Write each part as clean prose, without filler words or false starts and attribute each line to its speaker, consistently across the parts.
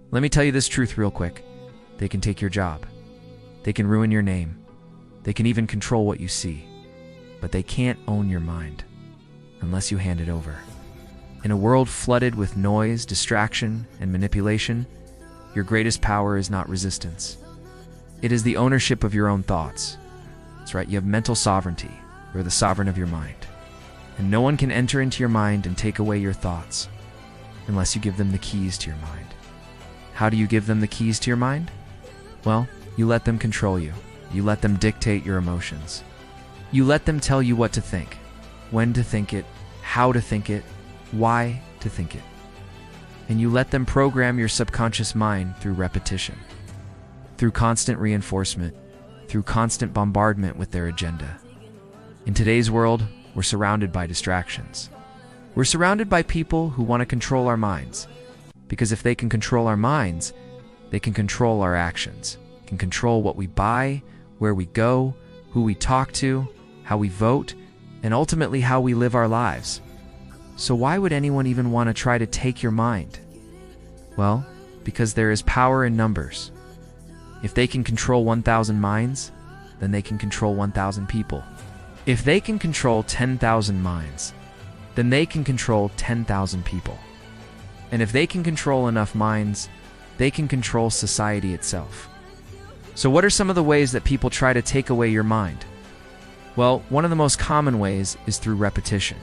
Speaker 1: Let me tell you this truth real quick. They can take your job. They can ruin your name. They can even control what you see. But they can't own your mind unless you hand it over. In a world flooded with noise, distraction, and manipulation, your greatest power is not resistance. It is the ownership of your own thoughts. That's right, you have mental sovereignty. You're the sovereign of your mind. And no one can enter into your mind and take away your thoughts unless you give them the keys to your mind. How do you give them the keys to your mind? Well, you let them control you. You let them dictate your emotions. You let them tell you what to think, when to think it, how to think it, why to think it. And you let them program your subconscious mind through repetition, through constant reinforcement, through constant bombardment with their agenda. In today's world, we're surrounded by distractions. We're surrounded by people who want to control our minds, because if they can control our minds, they can control our actions, can control what we buy, where we go, who we talk to, how we vote, and ultimately how we live our lives. So why would anyone even want to try to take your mind? Well, because there is power in numbers. If they can control 1,000 minds, then they can control 1,000 people. If they can control 10,000 minds, then they can control 10,000 people. And if they can control enough minds, they can control society itself. So what are some of the ways that people try to take away your mind? Well, one of the most common ways is through repetition.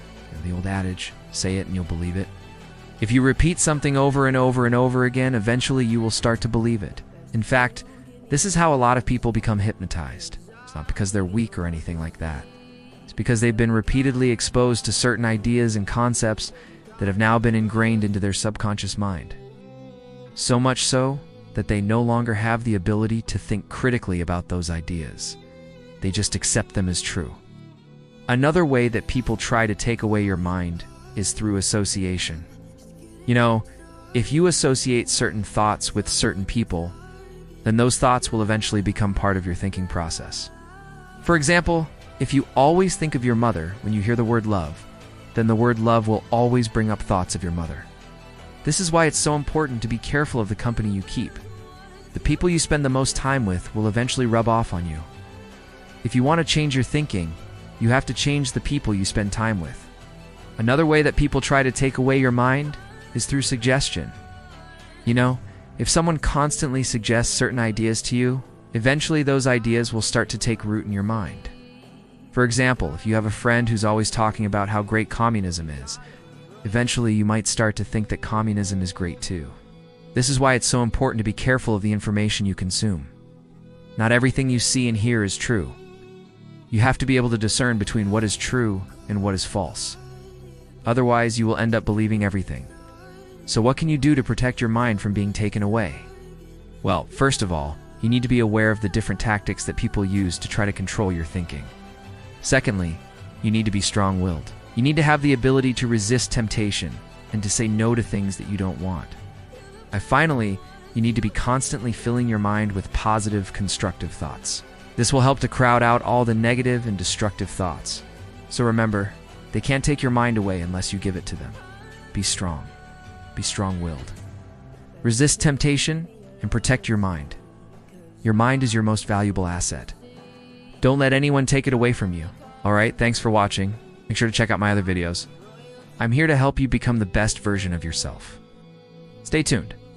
Speaker 1: The old adage, say it and you'll believe it. If you repeat something over and over and over again, eventually you will start to believe it. In fact, this is how a lot of people become hypnotized. It's not because they're weak or anything like that. It's because they've been repeatedly exposed to certain ideas and concepts that have now been ingrained into their subconscious mind. So much so that they no longer have the ability to think critically about those ideas. They just accept them as true. Another way that people try to take away your mind is through association. You know, if you associate certain thoughts with certain people, then those thoughts will eventually become part of your thinking process. For example, if you always think of your mother when you hear the word love, then the word love will always bring up thoughts of your mother. This is why it's so important to be careful of the company you keep. The people you spend the most time with will eventually rub off on you. If you want to change your thinking, you have to change the people you spend time with. Another way that people try to take away your mind is through suggestion. You know, if someone constantly suggests certain ideas to you, eventually those ideas will start to take root in your mind. For example, if you have a friend who's always talking about how great communism is, eventually you might start to think that communism is great too. This is why it's so important to be careful of the information you consume. Not everything you see and hear is true. You have to be able to discern between what is true and what is false. Otherwise, you will end up believing everything. So what can you do to protect your mind from being taken away? Well, first of all, you need to be aware of the different tactics that people use to try to control your thinking. Secondly, you need to be strong-willed. You need to have the ability to resist temptation and to say no to things that you don't want. And finally, you need to be constantly filling your mind with positive, constructive thoughts. This will help to crowd out all the negative and destructive thoughts. So remember, they can't take your mind away unless you give it to them. Be strong. Be strong-willed. Resist temptation and protect your mind. Your mind is your most valuable asset. Don't let anyone take it away from you. Alright, thanks for watching. Make sure to check out my other videos. I'm here to help you become the best version of yourself. Stay tuned.